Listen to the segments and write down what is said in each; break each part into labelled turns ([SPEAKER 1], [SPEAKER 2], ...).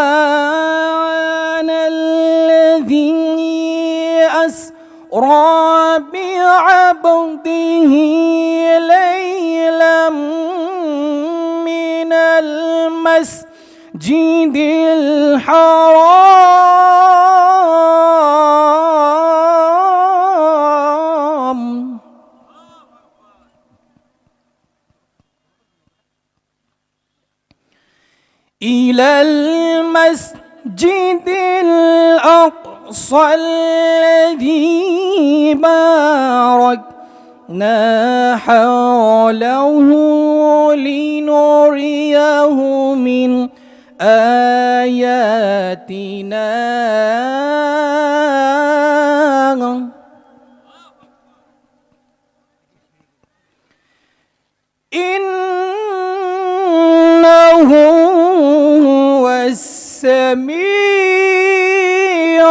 [SPEAKER 1] سبحان الذي أسرى بعبده ليلا من المسجد الحرام إلى المسجد الأقصى الذي باركنا حوله لنريه من آياتنا إنه السميع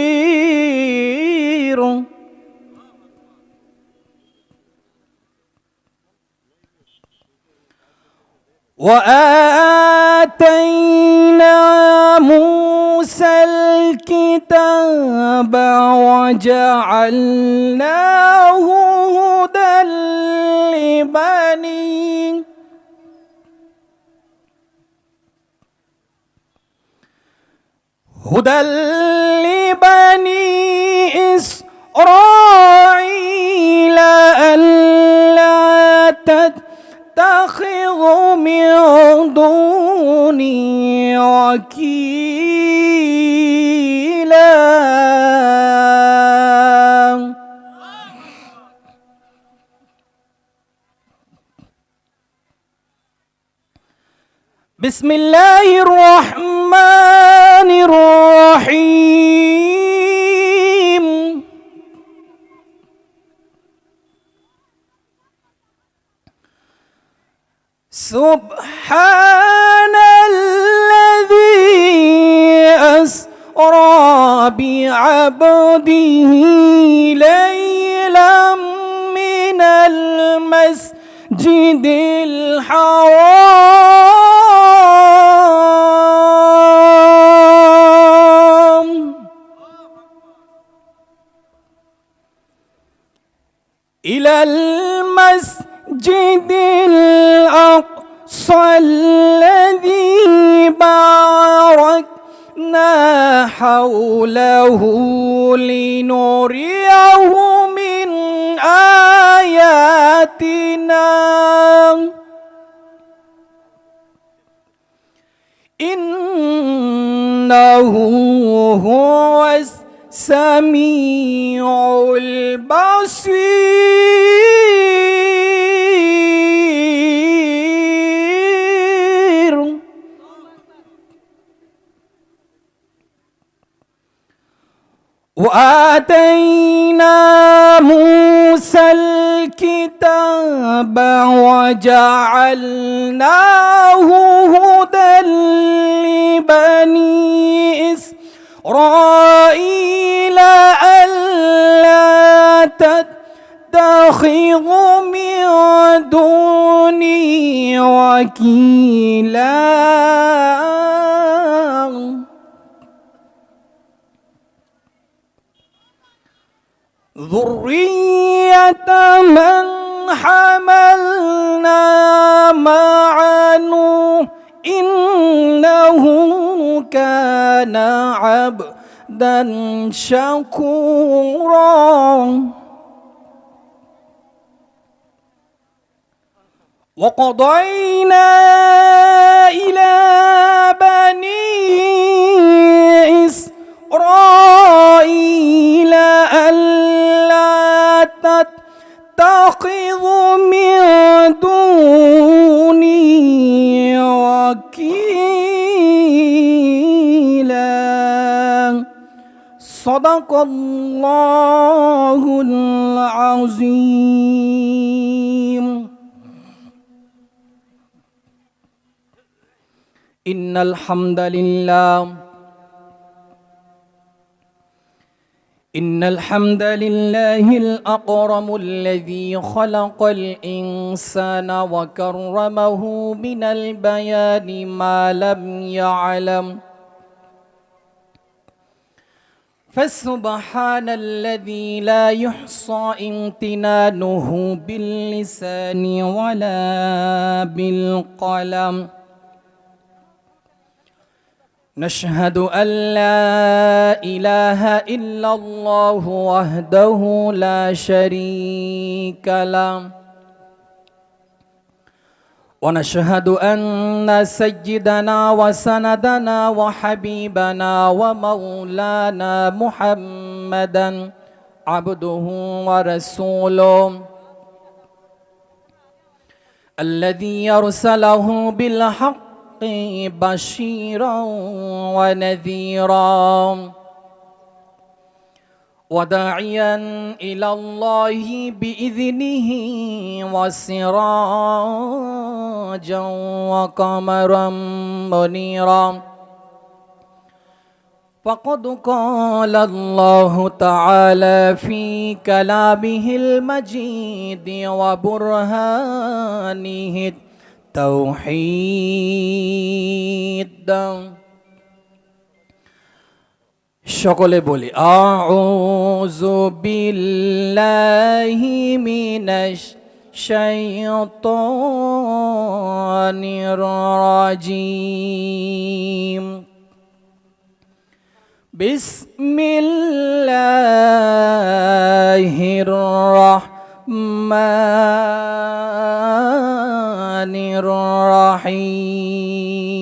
[SPEAKER 1] البصير وآتينا موسى الكتاب وجعلناه هدى لبني إسرائيل ألا تتخذوا من دوني وكيلا بسم الله الرحمن الرحيم سبحان الذي أسرى بعبده ليلا من المسجد الحرام إلى المسجد الأقصى الذي باركنا حوله لنريه من آياتنا إنه هو السميع البصير وآتينا موسى الكتاب وجعلناه هدى لبني إسرائيل ألا تتخذوا من دوني وكيلا ذرية من حملنا مع نوح إنه كان عبدا شكورا وقضينا إلى بني إسرائيل ألا تتخذوا من دوني وكيلا صدق الله العظيم. إن الحمد لله إن الحمد لله الأكرم الذي خلق الإنسان وكرمه من البيان ما لم يعلم فسبحان الذي لا يحصى امتنانه باللسان ولا بالقلم نشهد أن لا إله إلا الله وحده لا شريك له ونشهد أن سيدنا وسندنا وحبيبنا ومولانا محمدا عبده ورسوله الذي يرسله بالحق بشيرا ونذيرا وداعيا إلى الله بإذنه وسراجا وقمرا منيرا فقد قال الله تعالى في كلامه المجيد وبرهانه التوحيد সকলে বলি আউযু বিল্লাহি মিনাশ শাইতানির রাজিম বিসমিল্লাহির রাহমানির রাহিম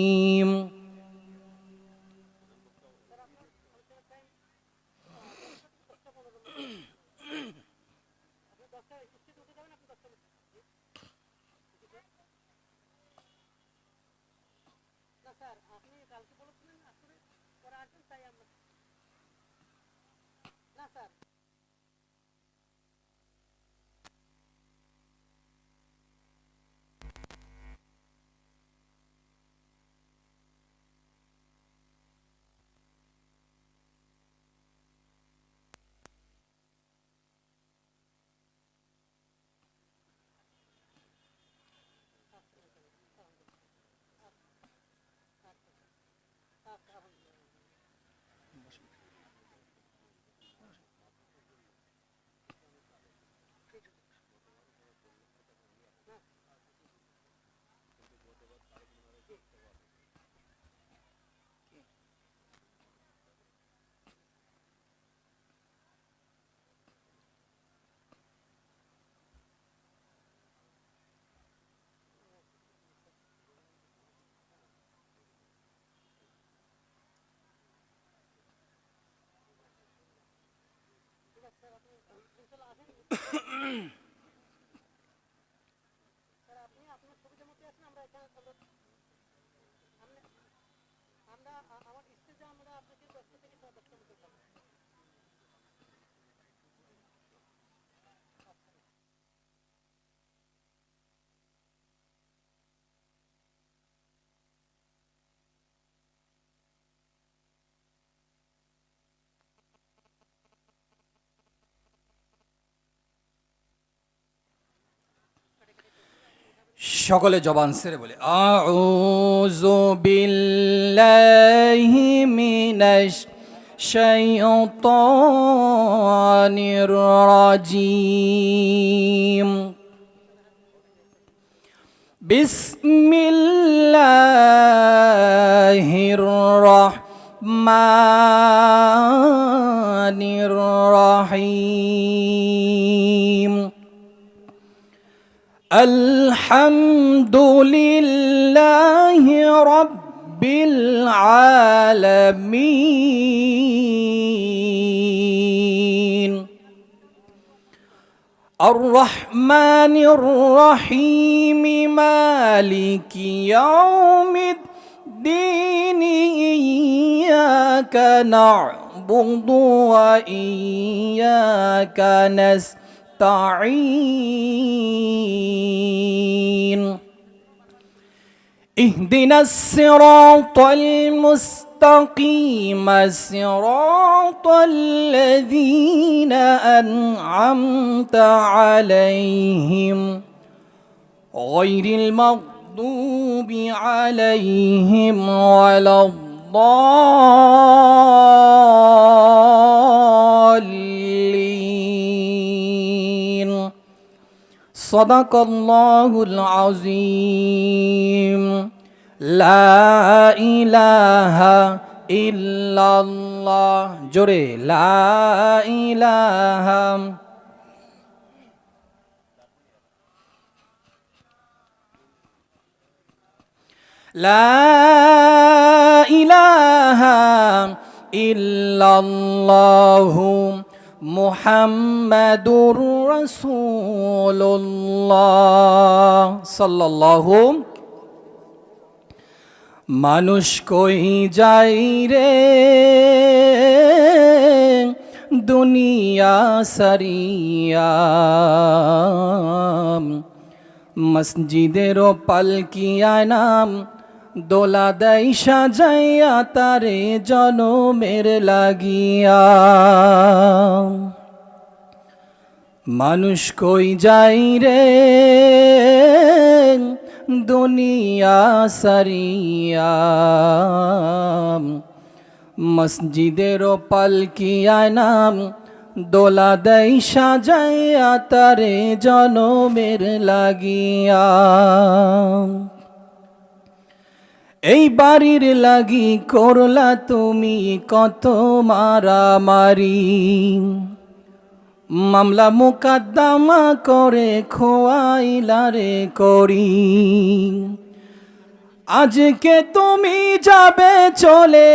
[SPEAKER 1] সকলে জবান ছেড়ে বলে আউযু বিল্লাহি মিনাশ শাইতানির রাজিম বিসমিল্লাহির রাহমানির রাহিম আলহামদুলিল্লাহি রাব্বিল আলামিন আর-রাহমানির রাহিম মালিকি ইয়াউমিদ্দিন ইয়্যাকা না'বুদু ওয়া ইয়্যাকা نستعين اهدنا الصراط المستقيم المستقيم صراط الذين أنعمت عليهم غير المغضوب عليهم ولا الضالين صدق الله العظيم لا إله إلا الله جري لا إله لا إله إلا الله محمد رسول الله صلى الله মানুষ কই যাই রে দুনিয়া সারিয়া মসজিদের পালকিয়া নাম দোলা দেয় সাজাইয়া তারে জনমের লাগিয়া মানুষ কই যাই রে দুনিয়া সারিয়া মসজিদের পালকিয়া নাম দোলা দেয় সাজাইয়া তারে জনমের লাগিয়া এই বাড়ির লাগি করলা তুমি কত মারামারি মামলা মুকদ্দমা করে খোয়াইলা রে করি আজকে তুমি যাবে চলে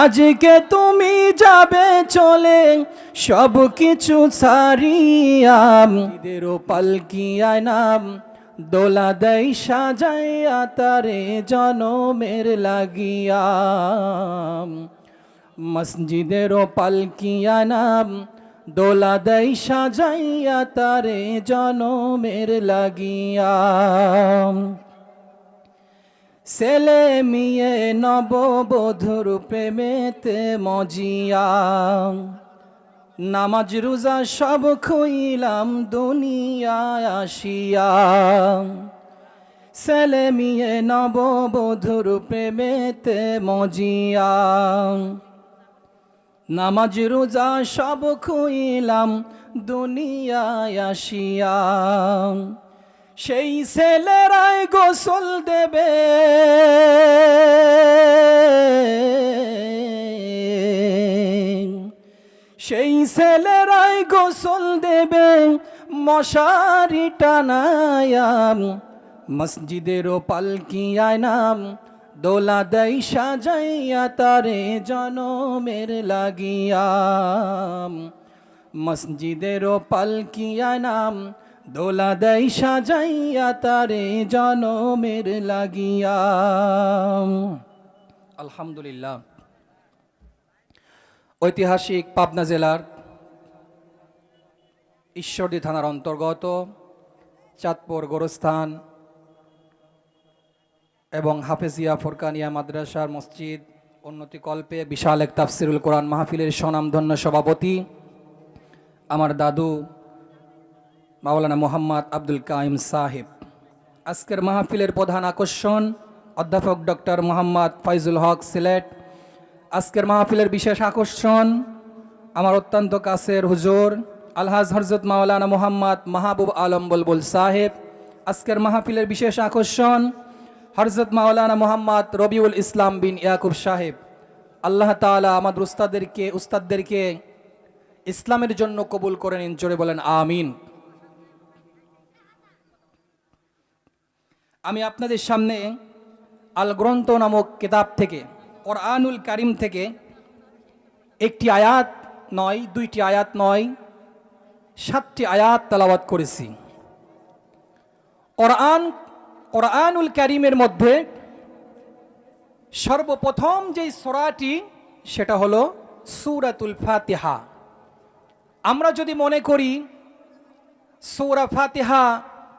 [SPEAKER 1] আজকে তুমি যাবে চলে সব কিছু ছাড়িয়া ঈদের পালকিয়া নাম দোলা দেয় সাজাইয়া তারে জনমের লাগিয়া মসজিদের পালকিয়া নাম দোলা দেয় সাজাইয়া তারে জনমের লাগিয়া ছেলে মেয়ে নববধূর প্রেমেতে মজিয়া নামাজ রোজা সব খুইলাম দুনিয়ায় আসিয়া ছেলে মেয়ে নববধূর প্রেমেতে মজিয়া নামাজ রোজা সব খুইলাম দুনিয়ায় আসিয়া সেই ছেলেরাই গোসল দেবে সেই ছেলেরাই গোসল দেবে মশারি টানায়াম মসজিদের পালকিয়া নাম দোলা দেয় সাজাইয়া তারে জনমের লাগিয়া মসজিদের পালকিয়া নাম দোলা দেয় সাজাইয়া তারে জনমের লাগিয়া আলহামদুলিল্লাহ ঐতিহাসিক পাবনা জেলার ঈশ্বরদী থানার অন্তর্গত চাঁদপুর গোরস্থান এবং হাফেজিয়া ফোরকানিয়া মাদ্রাসার মসজিদ উন্নতি কল্পে বিশাল এক তাফসিরুল কোরআন মাহফিলের স্বনামধন্য সভাপতি আমার দাদু মাওলানা মোহাম্মদ আব্দুল কাইম সাহেব। আজকের মাহফিলের প্রধান আকর্ষণ অধ্যাপক ডক্টর মোহাম্মদ ফাইজুল হক সিলেট। আজকের মাহফিলের বিশেষ আকর্ষণ আমার অত্যন্ত কাছের হুজুর আলহাজ হযরত মাওলানা মোহাম্মদ মাহবুব আলম বুলবুল সাহেব। আজকের মাহফিলের বিশেষ আকর্ষণ হযরত মাওলানা মোহাম্মদ রবিউল ইসলাম বিন ইয়াকুব সাহেব। আল্লাহ তাআলা আমাদের উস্তাদদেরকে ইসলামের জন্য কবুল করে নিন, জোরে বলেন আমিন। আমি আপনাদের সামনে আল গ্রন্থ নামক কিতাব থেকে কোরআনুল কারীম থেকে একটি আয়াত নয়, দুইটি আয়াত নয়, 7টি আয়াত তেলাওয়াত করেছি। কোরআনুল কারীমের মধ্যে সর্বপ্রথম যেই সূরাটি সেটা হলো সূরাতুল ফাতিহা। আমরা যদি মনে করি সূরা ফাতিহা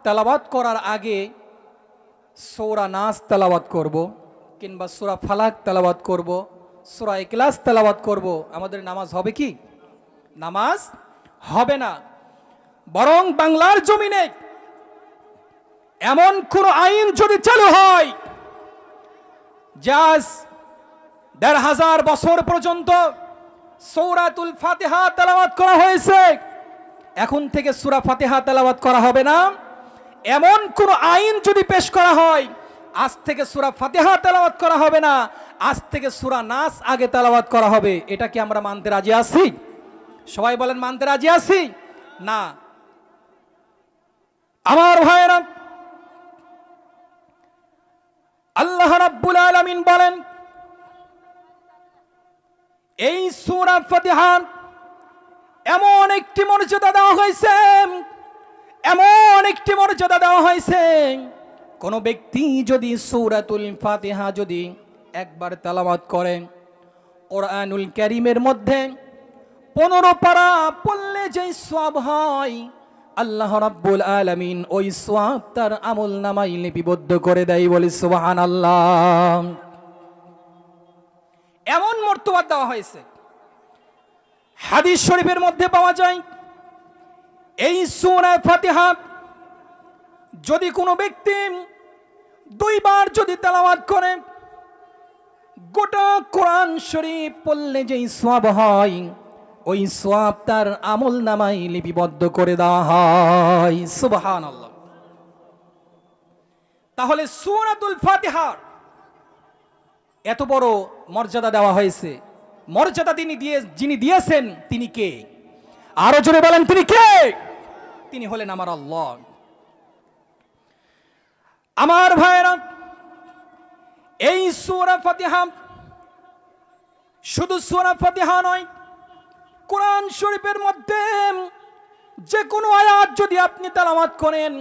[SPEAKER 1] তেলাওয়াত করার আগে সূরা নাস তেলাওয়াত করব, কিংবা সূরা ফালাক তেলাওয়াত করব, সূরা ইখলাস তেলাওয়াত করব, আমাদের নামাজ হবে কি? নামাজ হবে না। বরং বাংলার জমিনে এমন কোন আইন যদি চালু হয় যা ১৫০০ বছর পর্যন্ত সূরাতুল ফাতিহা তেলাওয়াত করা হয়েছে, এখন থেকে সূরা ফাতিহা তেলাওয়াত করা হবে না, এমন কোন আইন যদি পেশ করা হয়, আজ থেকে সূরা ফাতিহা তেলাওয়াত করা হবে না, আজ থেকে সূরা নাস আগে তেলাওয়াত করা হবে, এটা কি আমরা মানতে রাজি আছি? সবাই বলেন, মানতে রাজি আছি না? আমার ভাইয়েরা, আল্লাহ রাব্বুল আলামিন বলেন, এই সূরা ফাতিহা এমন একটি মর্যাদা দেওয়া হয়েছে, এমন একটি মর্যাদা দেওয়া হয়েছে, কোন ব্যক্তি যদি সূরাতুল ফাতিহা যদি একবার তেলাওয়াত করেন, কোরআনুল কারীমের মধ্যে 15 পারা পড়লে যে সওয়াব হয়, আল্লাহ রাব্বুল আলামিন ওই সওয়াব তার আমলনামায় লিপিবদ্ধ করে দেয়। বলি সুবহানাল্লাহ। এমন মর্তবা দেওয়া হয়েছে। হাদিস শরীফের মধ্যে পাওয়া যায়, এই সূরা ফাতিহা যদি কোনো ব্যক্তি 2 বার যদি তেলাওয়াত করে, গোটা কোরআন শরীফ পড়লে যেই সওয়াব হয়, ওই সওয়াব তার আমলনামায় লিপিবদ্ধ করে দেওয়া হয়। সুবহানাল্লাহ। তাহলে সূরাতুল ফাতিহার এত বড় মর্যাদা দেওয়া হয়েছে, মর্যাদা যিনি দিয়েছেন তিনি কে? আরো জোরে বলেন, তিনি কে? তিনি হলেন আমার আল্লাহ। আমার ভাইরা, এই সূরা ফাতিহা শুধু সূরা ফাতিহা নয়, কোরআন শরীফের মধ্যে যে কোনো আয়াত যদি আপনি তেলাওয়াত করেন,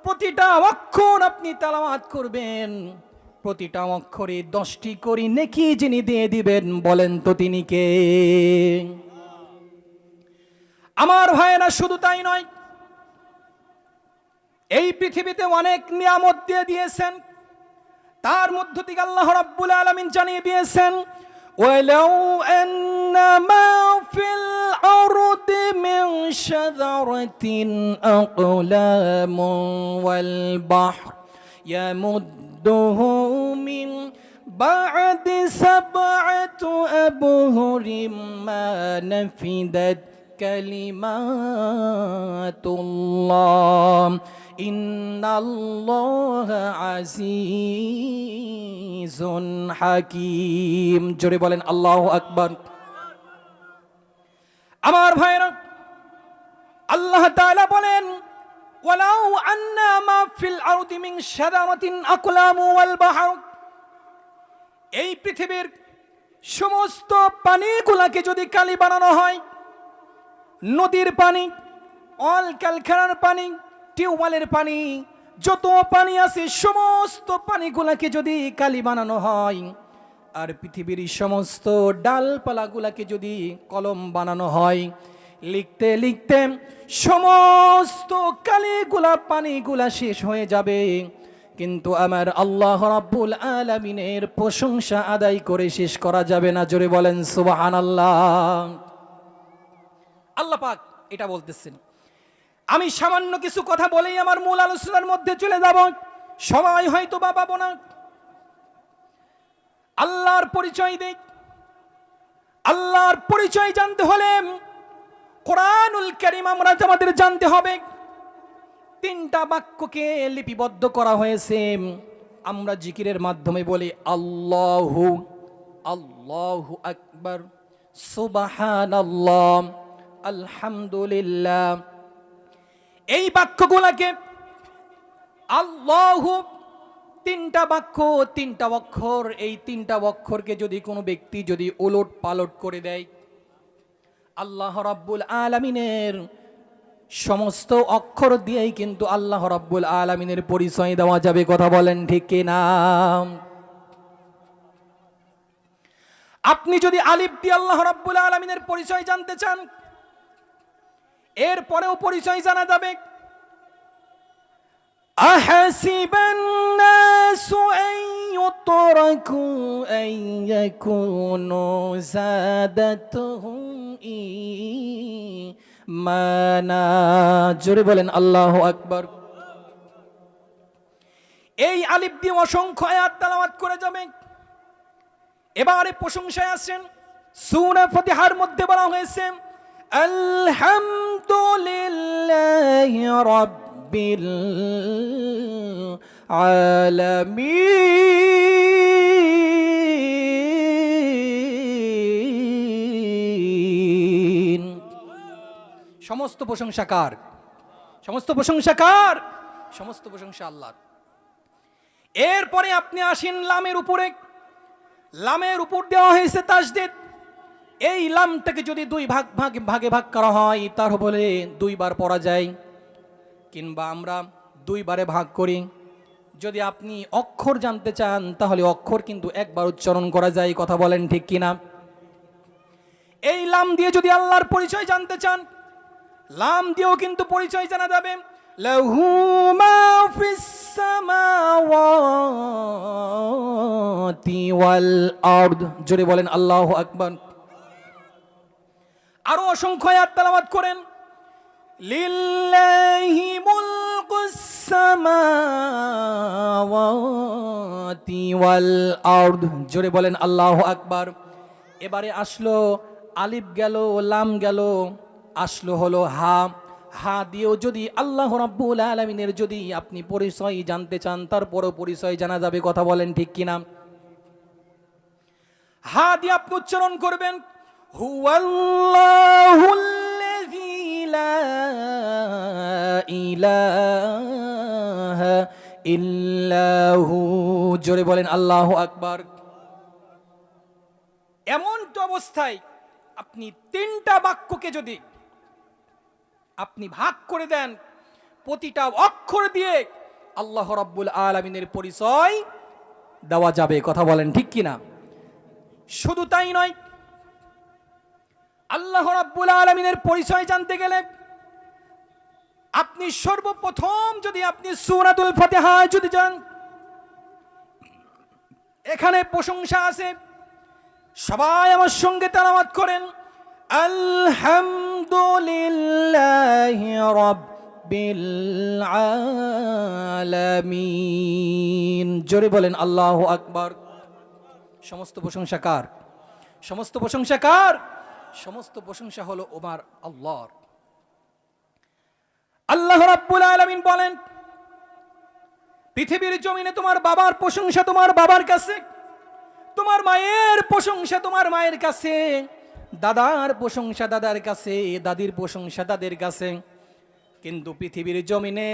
[SPEAKER 1] প্রতিটা অক্ষর আপনি তেলাওয়াত করবেন, প্রতিটা অক্ষরে 10টি করে নেকি যিনি দিয়ে দিবেন, বলেন তো তিনি কে? আমার ভাইয়েরা, শুধু তাই নয়, এই পৃথিবীতে অনেক নিয়ামত দিয়ে দিয়েছেন, তার মধ্য থেকে আল্লাহ রাব্বুল আলামিন জানিয়ে দিয়েছেন, ওয়ালাউ আন্না মা ফিল আরদি মিন শাজারাতিন আকলামু ওয়াল বাহর ইয়ামুদ্দুহু মিন বা'দি সাব'আতি আবহুরিম মা নাফিদাত কালিমাতুল্লাহ ইন্নাল্লাহা আজিজুন হাকীম। জোরে বলেন আল্লাহু আকবার। আমার ভাইরা, আল্লাহ তাআলা বলেন, ওয়ালাউ আন্না মা ফিল আরদি মিন শাজারাতিন আকলামু ওয়াল বাহর, এই পৃথিবীর সমস্ত পানিগুলোকে যদি কালি বানানো হয়, নদীর পানি, অল কারখানার পানি, টিউবওয়েলের পানি, যত পানি আছে সমস্ত পানিগুলাকে যদি কালি বানানো হয়, আর পৃথিবীর সমস্ত ডালপালাগুলাকে যদি কলম বানানো হয়, লিখতে লিখতে সমস্ত কালিগুলা পানিগুলা শেষ হয়ে যাবে, কিন্তু আমার আল্লাহ রাব্বুল আলামিনের প্রশংসা আদায় করে শেষ করা যাবে না। জোরে বলেন সুবহানাল্লাহ। আল্লাহ পাক এটা বলতেছেন। আমি সামান্য কিছু কথা বলেই আমার মূল আলোচনার মধ্যে চলে যাব, সময় হয়তো বা পাবো না। আল্লাহর পরিচয় দেই। আল্লাহর পরিচয় জানতে হলে কোরআনুল কারীম আমাদের জানতে হবে। 3টা বাক্যকে লিপিবদ্ধ করা হয়েছে, আমরা জিকিরের মাধ্যমে বলি আল্লাহু, আল্লাহু আকবার, সুবহানাল্লাহ, আলহামদুলিল্লাহ। এই বাক্যগুলোকে আল্লাহু, 3টা বাক্য, 3টা অক্ষর, এই 3টা অক্ষরকে যদি কোনো ব্যক্তি যদি ওলট পালট করে দেয়, আল্লাহ রাব্বুল আলামিনের সমস্ত অক্ষর দিয়েই কিন্তু আল্লাহ রাব্বুল আলামিনের পরিচয় দেওয়া যাবে। কথা বলেন ঠিক কিনা? আপনি যদি আলিফ দিয়ে আল্লাহ রাব্বুল আলামিনের পরিচয় জানতে চান, এরপরেও পরিচয় জানা যাবে। أحسب الناس أن يتركوا أن يكونوا زادتهم إيمانا জোরে বলেন আল্লাহু আকবার। এই আলিফ দিয়ে অসংখ্য আয়াত তেলাওয়াত করে যাবে। এবারে প্রশংসায় আসেন সূরা ফাতিহার মধ্যে বলা হয়েছে আলহামদুলিল্লাহি রাব্বিল আলামিন। সমস্ত প্রশংসা কার? সমস্ত প্রশংসা কার? সমস্ত প্রশংসা আল্লাহর। এরপরে আপনি আসেন লামের উপরে। লামের উপর দেওয়া হয়েছে তাসদীদ। এই লামটাকে যদি দুই ভাগে ভাগ করা হয় তার বলে দুইবার পড়া যায়, কিংবা আমরা দুইবারে ভাগ করি। যদি আপনি অক্ষর জানতে চান তাহলে অক্ষর কিন্তু একবার উচ্চারণ করা যায়, কথা বলেন ঠিক কিনা? এই লাম দিয়ে যদি আল্লাহর পরিচয় জানতে চান, লাম দিয়েও কিন্তু পরিচয় জানা যাবে। লাহু মা ফিস সামাওয়াতি ওয়াল আরদ, জোরে বলেন আল্লাহু আকবার। আরো অসংখ্য আয়াত তেলাওয়াত করেন। লিল্লাহি মুলকুস সামাওয়াতি ওয়াল আরদ, জোরে বলেন আল্লাহু আকবার। এবারে আসলো আলিফ গেল, লাম গেল, আসলো হলো হা। হা দিয়েও যদি আল্লাহ রাব্বুল আলামিনের যদি আপনি পরিচয় জানতে চান তারপরও পরিচয় জানা যাবে, কথা বলেন ঠিক কিনা? হা দিয়ে আপনি উচ্চারণ করবেন হুয়াল্লাহুল্লাযী লা ইলাহা ইল্লাহু, জোরে বলেন আল্লাহু আকবার। এমন তো অবস্থায় আপনি তিনটা বাক্যকে যদি আপনি ভাগ করে দেন, প্রতিটা অক্ষর দিয়ে আল্লাহ রাব্বুল আলামিনের পরিচয় দেওয়া যাবে, কথা বলেন ঠিক কিনা? শুধু তাই নয়, আল্লাহ রাব্বুল আলামিনের পরিচয় জানতে গেলে আপনি সর্বপ্রথম যদি আপনি সূরাতুল ফাতিহা যদি যান, এখানে প্রশংসা আছে। সবাই আমার সঙ্গে তেলাওয়াত করেন আলহামদুলিল্লাহি রাব্বিল আলামিন, জোরে বলেন আল্লাহু আকবার। সমস্ত প্রশংসা কার? সমস্ত প্রশংসা কার? সমস্ত প্রশংসা হলো ওমার আল্লাহর। আল্লাহ রাব্বুল আলামিন বলেন পৃথিবীর জমিনে তোমার বাবার প্রশংসা তোমার বাবার কাছে, তোমার মায়ের প্রশংসা তোমার মায়ের কাছে, দাদার প্রশংসা দাদার কাছে, দাদির প্রশংসা দাদের কাছে। কিন্তু পৃথিবীর জমিনে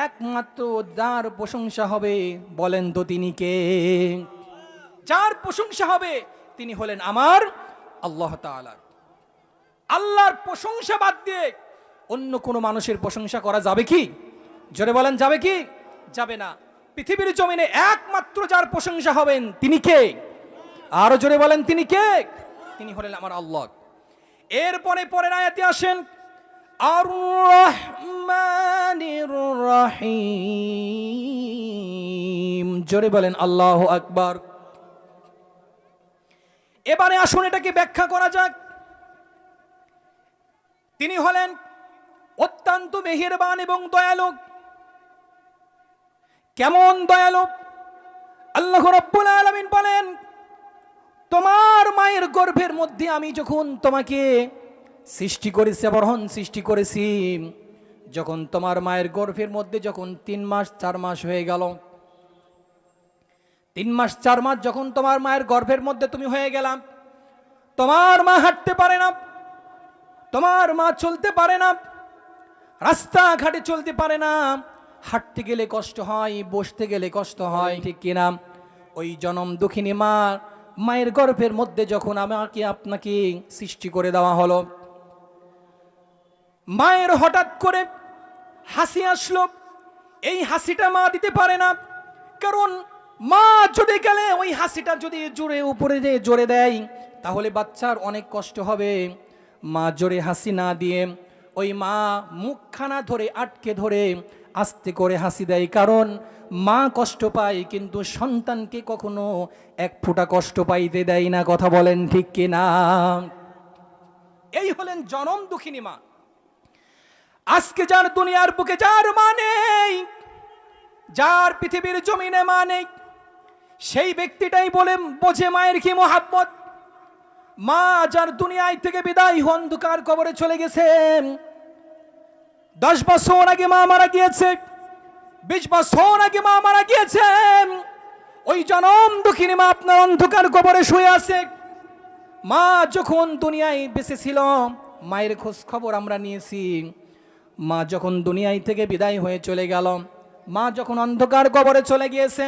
[SPEAKER 1] একমাত্র যার প্রশংসা হবে বলেন তো তিনি কে? যার প্রশংসা হবে তিনি হলেন আমার আল্লাহ তাআলা। আল্লাহর প্রশংসা বাদ দিয়ে অন্য কোনো মানুষের প্রশংসা করা যাবে কি? জোরে বলেন যাবে কি? যাবে না। পৃথিবীর জমিনে একমাত্র যার প্রশংসা হবেন তিনি কে? আরো জোরে বলেন তিনি কে? তিনি হলেন আমার আল্লাহ। এরপরে পরের আয়াতে আসেন আর রহমানির রহিম, জোরে বলেন আল্লাহু আকবার। এবারে আসুন এটাকে ব্যাখ্যা করা যাক। তিনি হলেন অত্যন্ত মেহেরবান এবং দয়ালু। কেমন দয়ালু? আল্লাহ রাব্বুল আলামিন বলেন তোমার মায়ের গর্ভের মধ্যে আমি যখন তোমাকে সৃষ্টি করেছি, বরহন সৃষ্টি করেছি, যখন তোমার মায়ের গর্ভের মধ্যে যখন 3 মাস 4 মাস হয়ে গেল, 3 মাস 4 মাস যখন তোমার মায়ের গর্ভের মধ্যে তুমি হয়ে গেলাম, তোমার মা হাঁটতে পারে না, তোমার মা চলতে পারে না, রাস্তাঘাটে চলতে পারে না, হাঁটতে গেলে কষ্ট হয়, বসতে গেলে কষ্ট হয়, ঠিক কিনা? ওই জনম দুঃখিনী মা মায়ের গর্ভের মধ্যে যখন আমাকে আপনাকে সৃষ্টি করে দেওয়া হলো, মায়ের হঠাৎ করে হাসি আসলো। এই হাসিটা মা দিতে পারে না, কারণ মা যদি গেলে ওই হাসিটা যদি জোরে উপরে জোরে দেয় তাহলে বাচ্চার অনেক কষ্ট হবে। মা জোরে হাসি না দিয়ে ওই মা মুখখানা ধরে আটকে ধরে আস্তে করে হাসি দেয়, কারণ মা কষ্ট পায় কিন্তু সন্তানকে কখনো এক ফোঁটা কষ্ট পাইতে দেয় না। কথা বলেন ঠিক কিনা? এই হলেন জনম দুঃখিনী মা। আজকে যার দুনিয়ার বুকে যার মা নেই, যার পৃথিবীর জমিনে মা নেই, সেই ব্যক্তিটাই বলে বোঝে মায়ের কি মহাব্বত। মা যার দুনিয়ায় থেকে বিদায় অন্ধকার কবরে চলে গেছেন, 10 বছর আগে মা মারা গিয়েছে, 20 বছর আগে মা মারা গিয়েছেন, ওই জনম দুঃখিনী মা আপনার অন্ধকার কবরে শুয়ে আছে। মা যখন দুনিয়ায় বেঁচে ছিল, মায়ের খোঁজ খবর আমরা নিয়েছি। মা যখন দুনিয়ায় থেকে বিদায় হয়ে চলে গেল, মা যখন অন্ধকার কবরে চলে গিয়েছে,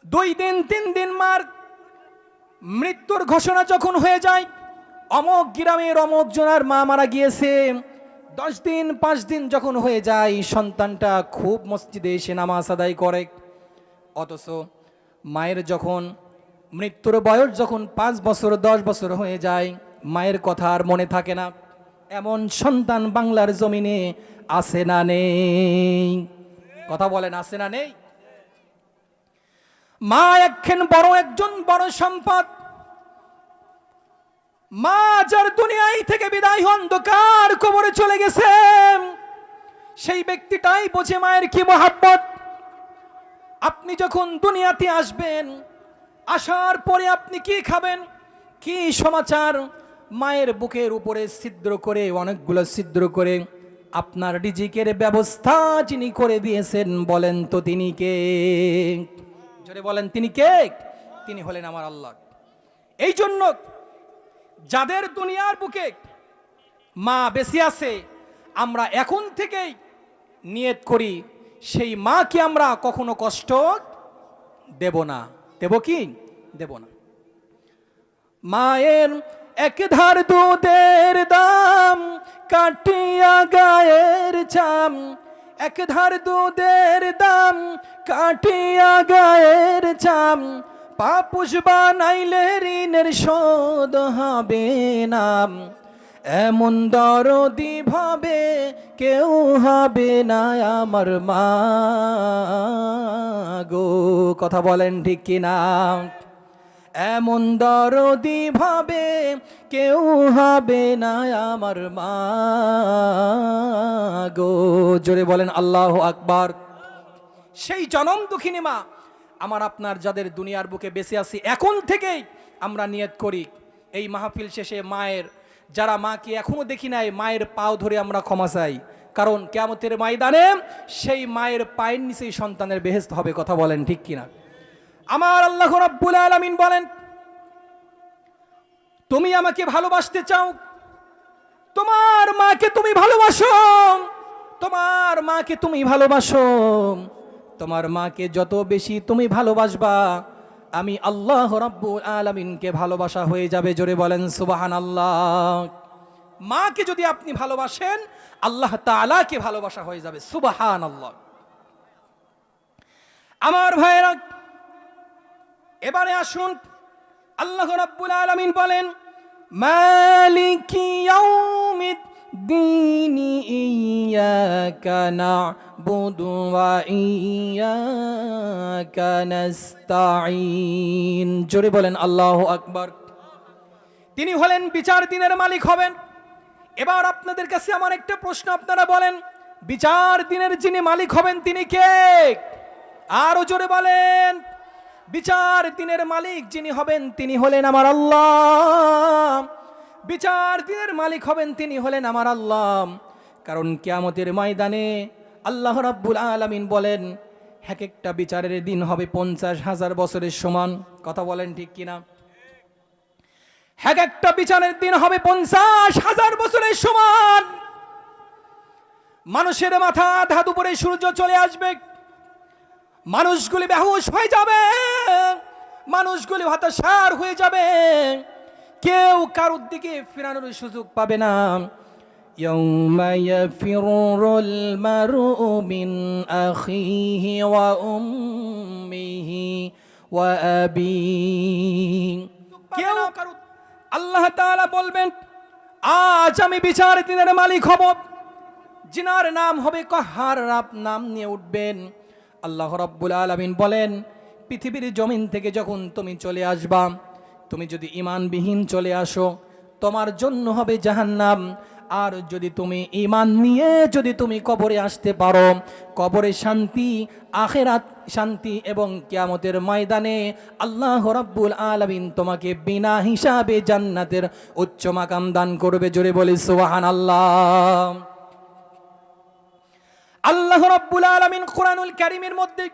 [SPEAKER 1] 2 দিন 3 দিন মার মৃত্যুর ঘোষণা যখন হয়ে যায়, অমক গ্রামের অমক জনার মা মারা গিয়েছে, 10 দিন 5 দিন যখন হয়ে যায়, সন্তানটা খুব মসজিদে এসে নামাজ আদায় করে। অথচ মায়ের যখন মৃত্যুর বয়স যখন 5 বছর 10 বছর হয়ে যায়, মায়ের কথা আর মনে থাকে না। এমন সন্তান বাংলার জমিনে আছে না নেই? কথা বলেন, আছে না নেই? মা একজন বড় সম্পদ। মা যার দুনিয়ায় থেকে বিদায় অন্ধকার কবরে চলে গেছে, সেই ব্যক্তিটাই বোঝে মায়ের কি মহাব্বত। আপনি যখন দুনিয়াতে আসবেন, আসার পরে আপনি কি খাবেন, কি সমাচার, মায়ের বুকের উপরে ছিদ্র করে, অনেকগুলো ছিদ্র করে আপনার রিজিকের ব্যবস্থা যিনি করে দিয়েছেন, বলেন তো তিনি কে? জোরে বলেন, তিনি কে? তিনি হলেন আমার আল্লাহ। এই জন্য যাদের দুনিয়ার বুকে মা বেঁচে আছে, আমরা এখন থেকেই নিয়ত করি সেই মাকে আমরা কখনো কষ্ট দেব না। দেব কি? দেব না। মায়ের এক ধার দুধের দাম কাটিয়া গায়ের চাম, এক ধার দুধের দাম কাটিয়া গায়ের চাম, পাপুষ বানাইলে ঋণের শোধ হবে না, এমন দরদি ভাবে কেউ হবে না আমার মা গো। কথা বলেন ঠিক কিনা? এমন দরদি ভাবে কেউ হবে না আমার মা গো। জোরে বলেন আল্লাহু আকবার। সেই জনম দুঃখিনী মা আমার আপনার যাদের দুনিয়ার বুকে বেঁচে আছি, এখন থেকেই আমরা নিয়ত করি এই মাহফিল শেষে মায়ের, যারা মাকে এখনো দেখি নাই, মায়ের পাও ধরে আমরা ক্ষমা চাই, কারণ কিয়ামতের ময়দানে সেই মায়ের পায়ের নিচেই সন্তানের বেহেশত হবে। কথা বলেন ঠিক কিনা? আমার আল্লাহ রাব্বুল আলামিন বলেন, তুমি আমাকে ভালোবাসতে চাও, তোমার মাকে তুমি ভালোবাসো, তোমার মাকে তুমি ভালোবাসো, তোমার মাকে যত বেশি তুমি ভালোবাসবা, আমি আল্লাহ রাব্বুল আলামিনকে ভালোবাসা হয়ে যাবে। জোরে বলেন সুবহানাল্লাহ। মাকে যদি আপনি ভালোবাসেন, আল্লাহ তাআলাকে ভালোবাসা হয়ে যাবে। সুবহানাল্লাহ। আমার ভাইরা, এবারে আসুন, আল্লাহ রাব্বুল আলামিন বলেন, মালিকি ইয়াউমিদ্দিন ইয়্যাকা না'বুদু ওয়া ইয়্যাকা নাস্তাঈন। জোরে বলেন আল্লাহু আকবার। তিনি হলেন বিচার দিনের মালিক হবেন। এবার আপনাদের কাছে আমার একটা প্রশ্ন, আপনারা বলেন, বিচার দিনের যিনি মালিক হবেন তিনি কে? আরো জোরে বলেন। বিচার দিনের মালিক যিনি হবেন তিনি হলেন আমার আল্লাহ। বিচার দিনের মালিক হবেন তিনি হলেন আমার আল্লাহ। কারণ কিয়ামতের ময়দানে আল্লাহ রাব্বুল আলামিন বলেন, এক একটা বিচারের দিন হবে 50,000 বছরের সমান। কথা বলেন ঠিক কিনা? এক একটা বিচারের দিন হবে 50,000 বছরের সমান। মানুষের মাথা ধাত উপরে সূর্য চলে আসবে, মানুষগুলি বেহুশ হয়ে যাবে, মানুষগুলি হতাশার হয়ে যাবে, কেউ কারোর দিকে ফিরানোর সুযোগ পাবে না। ইয়াউমা ইয়াফিরুল মারউ মিন আখিহি ওয়া উম্মিহি ওয়া আবিহি। কেউ কারো, আল্লাহ তাআলা বলবেন, আজ আমি বিচার দিনের মালিক হব, জিনার নাম হবে কাহার, নাম নিয়ে উঠবেন। আল্লাহ রাব্বুল আলামিন বলেন, পৃথিবীর জমিন থেকে যখন তুমি চলে আসবা, তুমি যদি ঈমানবিহীন চলে আসো, তোমার জন্য হবে জাহান্নাম। আর যদি তুমি ঈমান নিয়ে যদি তুমি কবরে আসতে পারো, কবরে শান্তি, আখিরাত শান্তি, এবং কিয়ামতের ময়দানে আল্লাহ রাব্বুল আলামিন তোমাকে বিনা হিসাবে জান্নাতের উচ্চ মাকাম দান করবে। জোরে বলি সুবহানাল্লাহ। আল্লাহ রাব্বুল আলামিন কোরআনুল কারীমের মধ্যে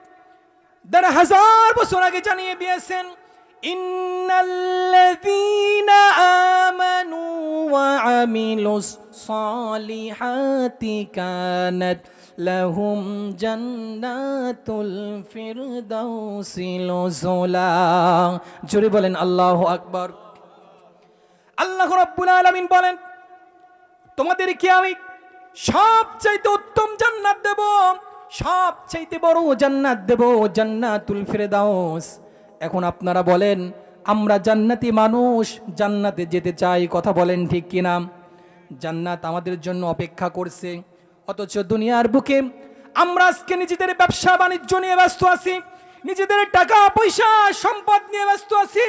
[SPEAKER 1] ১,০০০ বছর আগে জানিয়ে দিয়েছেন, ইন্নাল্লাযীনা আমানু ওয়া আমিলুস সালিহাতি কানাত লাহুম জান্নাতুল ফিরদাউসি নুজুলা। জোরে বলেন আল্লাহু আকবার। আল্লাহ রাব্বুল আলামিন বলেন, তোমাদেরকে আমি সবচাইতে উত্তম জান্নাত দেব, সবচাইতে বড় জান্নাত দেব, জান্নাতুল ফিরদাউস। এখন আপনারা বলেন, আমরা জান্নাতি মানুষ, জান্নাতে যেতে চাই, কথা বলেন ঠিক কিনা? জান্নাত আমাদের জন্য অপেক্ষা করছে, অথচ দুনিয়ার বুকে আমরা আজকে নিজেদের ব্যবসা বাণিজ্য নিয়ে ব্যস্ত আছি, নিজেদের টাকা পয়সা সম্পদ নিয়ে ব্যস্ত আছি,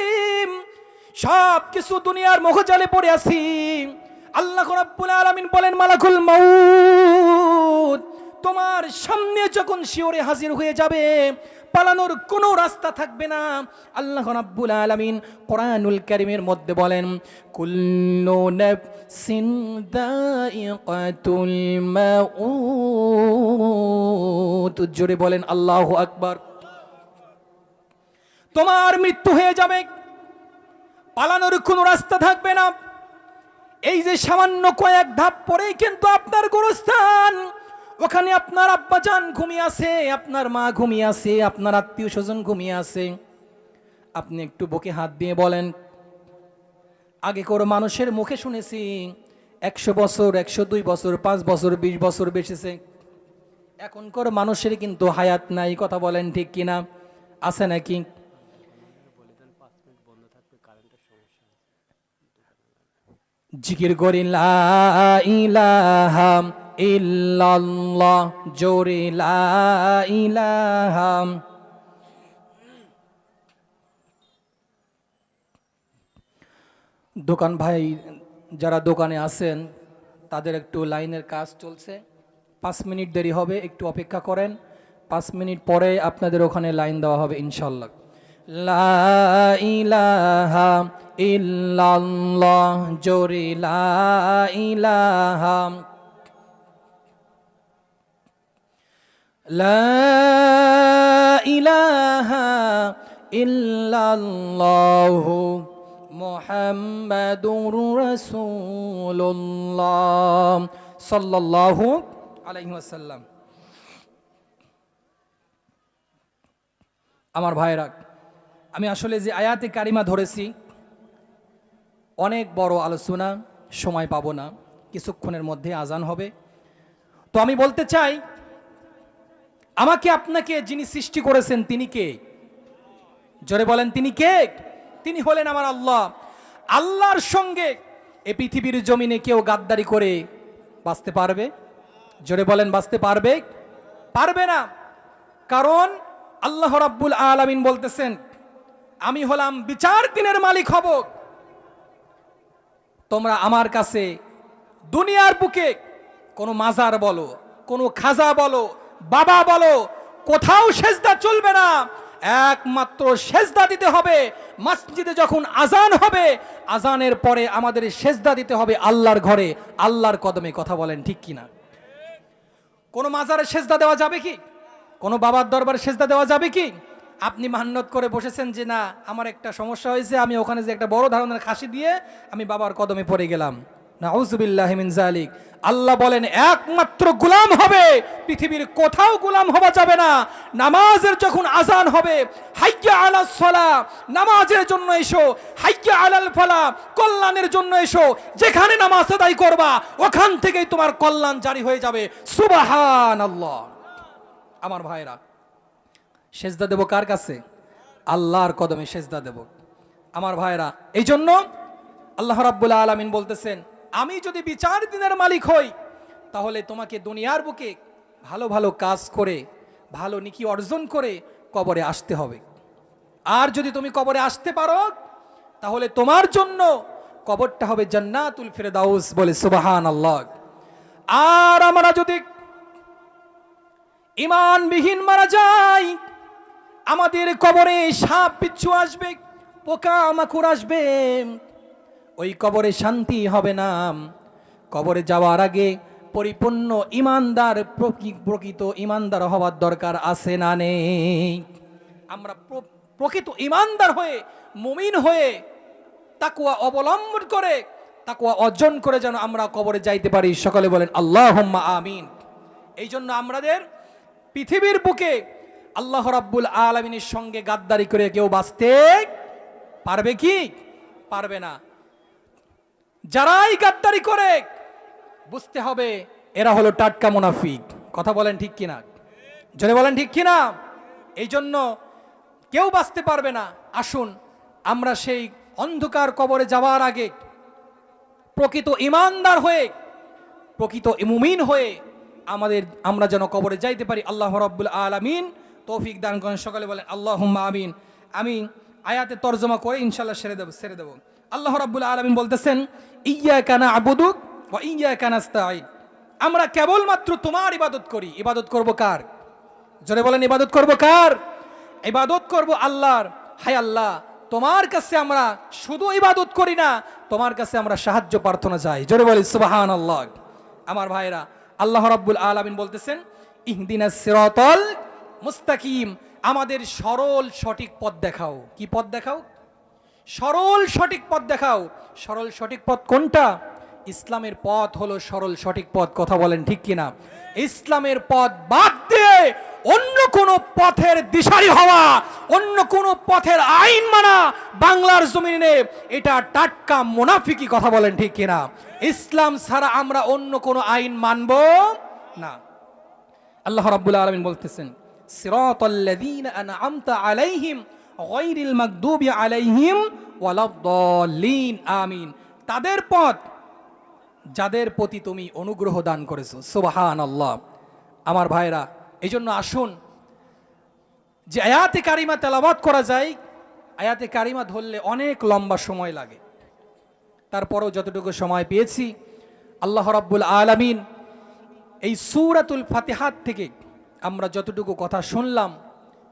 [SPEAKER 1] সব কিছু দুনিয়ার মোহজালে পড়ে আছি। আল্লাহ রাব্বুল আলামিন বলেন, মালাকুল মাউত তোমার সামনে যখন শিওরে হাজির হয়ে যাবে, পালানোর কোনো রাস্তা থাকবে না। আল্লাহ রাব্বুল আলামিন কোরআনুল কারীমের মধ্যে বলেন, কুল্লু নাফসিন যায়িকাতুল মাউত। জোরে বলেন আল্লাহু আকবার। তোমার মৃত্যু হয়ে যাবে, পালানোর কোনো রাস্তা থাকবে না। এই যে সামান্য কয়েক ধাপ পরেই কিন্তু আপনার গোরস্থান, ওখানে আপনার আব্বাজান ঘুমিয়ে আছে, আপনার মা ঘুমিয়ে আছে, আপনার আত্মীয় স্বজন ঘুমিয়ে আছে। আপনি একটু বুকে হাত দিয়ে বলেন, আগে করে মানুষের মুখে শুনেছি 100 বছর, 102 বছর, 5 বছর, 20 বছর বেঁচেছে। এখনকার মানুষের কিন্তু হায়াত নাই, কথা বলেন ঠিক কিনা? আছে নাকি? জিকির করি লা ইলাহা ইল্লাল্লাহ, জোরে লা ইলাহা। দোকান ভাই যারা দোকানে আছেন, তাদের একটু লাইনের কাজ চলছে, 5 মিনিট দেরি হবে, একটু অপেক্ষা করেন। 5 মিনিট পরে আপনাদের ওখানে লাইন দেওয়া হবে ইনশাল্লাহ। লা ইলাহা ইল্লাল্লাহ, জোরে লা ইলাহা। লা ইলাহা ইল্লাল্লাহু মুহাম্মাদুর রাসূলুল্লাহ সাল্লাল্লাহু আলাইহি ওয়াসাল্লাম। আমার ভাইরা, আমি আসলে যে আয়াতে কারিমা ধরেছি, অনেক বড় আলোচনা, সময় পাবো না, কিছুক্ষণের মধ্যে আজান হবে। তো আমি বলতে চাই, আমাকে আপনাকে যিনি সৃষ্টি করেছেন তিনি কে? জোরে বলেন, তিনি কে? তিনি হলেন আমার আল্লাহ। আল্লাহর সঙ্গে এই পৃথিবীর জমিনে কেউ গাদ্দারি করে বাঁচতে পারবে? জোরে বলেন, বাঁচতে পারবে? পারবে না। কারণ আল্লাহ রাব্বুল আলামিন বলতেছেন, আমি হলাম বিচার দিনের মালিক হব। তোমরা আমার কাছে দুনিয়ার বুকে কোনো মাজার বলো, কোনো খাজা বলো, বাবা বলো, কোথাও সেজদা চলবে না। একমাত্র সেজদা দিতে হবে মসজিদে যখন আজান হবে, আজানের পরে আমাদের সেজদা দিতে হবে আল্লাহর ঘরে, আল্লাহর কদমে। কথা বলেন ঠিক কিনা? কোনো মাজারে সেজদা দেওয়া যাবে কি? কোনো বাবার দরবারে সেজদা দেওয়া যাবে কি? আপনি মান্নত করে বসেছেন যে না, আমার একটা সমস্যা হয়েছে, আমি ওখানে যে একটা বড় ধরনের খাসি দিয়ে আমি বাবার কদমে পড়ে গেলাম। নাউযুবিল্লাহি মিন যালিক। আল্লাহ বলেন, একমাত্র গোলাম হবে, পৃথিবীর কোথাও গোলাম হওয়া যাবে না। নামাজের যখন আজান হবে, হাইয়া আলাস সালাহ, নামাজের জন্য এসো, হাইয়া আলাল ফালাহ, কল্যাণের জন্য এসো। যেখানে নামাজ আদায় করবা, ওখান থেকেই তোমার কল্যাণ জারি হয়ে যাবে। সুবহানাল্লাহ। আমার ভাইরা, সেজদা দেব কার কাছে? আল্লাহর কদমে সেজদা দেব। আমার ভাইরা, এই জন্য আল্লাহ রাব্বুল আলামিন বলতেছেন, আমি যদি বিচার দিনের মালিক হই, তাহলে তোমাকে দুনিয়ার বুকে ভালো ভালো কাজ করে ভালো নেকি অর্জন করে কবরে আসতে হবে। আর যদি তুমি কবরে আসতে পারো তাহলে তোমার জন্য কবরটা হবে জান্নাতুল ফিরদাউস, বলে সুবহানাল্লাহ। আর আমরা যদি ঈমানবিহীন মারা যাই, আমাদের কবরে সাপ বিচ্ছু আসবে, পোকা মাকড় আসবে, ওই কবরে শান্তি হবে না। কবরে যাওয়ার আগে পরিপূর্ণ ইমানদার, প্রকৃত ইমানদার হওয়ার দরকার আছে না নেই? আমরা প্রকৃত ইমানদার হয়ে, মুমিন হয়ে, তাকওয়া অবলম্বন করে, তাকওয়া অর্জন করে যেন আমরা কবরে যাইতে পারি। সকলে বলেন আল্লাহুম্মা আমিন। এই জন্য আমাদের পৃথিবীর বুকে আল্লাহ রাব্বুল আলামিনের সঙ্গে গাদ্দারি করে কেউ বাঁচতে পারবে কি? পারবে না। যারাই গাদ্দারি করে বুঝতে হবে এরা হলো টাটকা মুনাফিক। কথা বলেন ঠিক কিনা? জোরে বলেন ঠিক কিনা? এই জন্য কেউ বাঁচতে পারবে না। আসুন আমরা সেই অন্ধকার কবরে যাওয়ার আগে প্রকৃত ইমানদার হয়ে, প্রকৃত মুমিন হয়ে আমরা যেন কবরে যাইতে পারি। আল্লাহ রাব্বুল আলামিন তৌফিক দান করেন। সকলে বলেন আল্লাহুম্মা আমিন। আমি আয়াতে তরজমা করে ইনশাআল্লাহ ছেড়ে দেব। আল্লাহ রাব্বুল আলামিন বলতেছেন, ইয়্যাকা না'বুদু ওয়া ইয়্যাকা নাস্তাঈন। আমরা কেবলমাত্র তোমার ইবাদত করি। ইবাদত করব কার? জোরে বলেন ইবাদত করব কার? ইবাদত করব আল্লাহর। হায় আল্লাহ, তোমার কাছে আমরা শুধু ইবাদত করি না, তোমার কাছে আমরা সাহায্য প্রার্থনা চাই। জোরে বলি সুবহানাল্লাহ। আমার ভাইরা, আল্লাহ রাব্বুল আলামিন বলতেছেন, ইহদিনাস সিরাতাল মুস্তাকিম। আমাদের সরল সঠিক পথ দেখাও। কি পথ দেখাও? সরল সঠিক পথ দেখাও। সরল সঠিক পথ কোনটা? ইসলামের পথ হলো সরল সঠিক পথ। কথা বলেন ঠিক কিনা? ইসলামের পথ বাদ দিয়ে অন্য কোন পথের দিশারি হওয়া, অন্য কোন পথের আইন মানা বাংলার জমিনে এটা টাটকা মুনাফিকি। কথা বলেন ঠিক কিনা? ইসলাম ছাড়া আমরা অন্য কোন আইন মানব না। আল্লাহ রাব্বুল আলামিন বলতেছেন, সিরাতাল্লাযীনা আন'আমতা আলাইহিম গায়রিল মাগদুবি আলাইহিম ওয়ালাদ-দাল্লিন। আমিন। তাদের পথ যাদের প্রতি তুমি অনুগ্রহ দান করেছো। সুবহানাল্লাহ। আমার ভাইরা, এই জন্য আসুন যে আয়াতে কারিমা তেলাওয়াত করা যায়, আয়াতে কারিমা ধরলে অনেক লম্বা সময় লাগে। তারপরও যতটুকু সময় পেয়েছি, আল্লাহ রাব্বুল আলামিন এই সূরাতুল ফাতিহাত থেকে আমরা যতটুকু কথা শুনলাম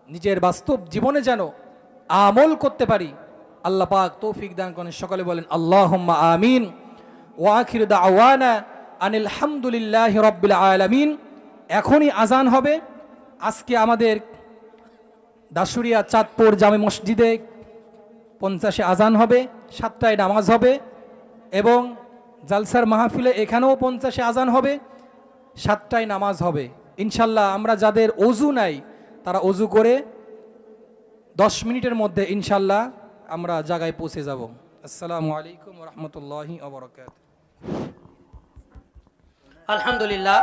[SPEAKER 1] নিজের বাস্তব জীবনে যেন আমল করতে পারি। আল্লাহ পাক তৌফিক দান করেন। সকলে বলেন আল্লাহুম্মা আমিন। ওয়া আখিরু দাওয়ানা আনিল হামদুলিল্লাহি রাব্বিল আলামিন। এখনই আজান হবে। আজকে আমাদের দাসুরিয়া চাঁদপুর জামে মসজিদে 50-এ আজান হবে, 7টায় নামাজ হবে, এবং জালসার মাহফিলে এখানেও 50-এ আজান হবে, 7টায় নামাজ হবে ইনশাল্লাহ। আমরা যাদের অজু নাই তারা অজু করে 10 মিনিটের মধ্যে ইনশাল্লাহ আমরা জায়গায় পৌঁছে যাব। আসসালামু আলাইকুম ওয়া রাহমাতুল্লাহি ওয়া বারাকাতুহু।
[SPEAKER 2] আলহামদুলিল্লাহ।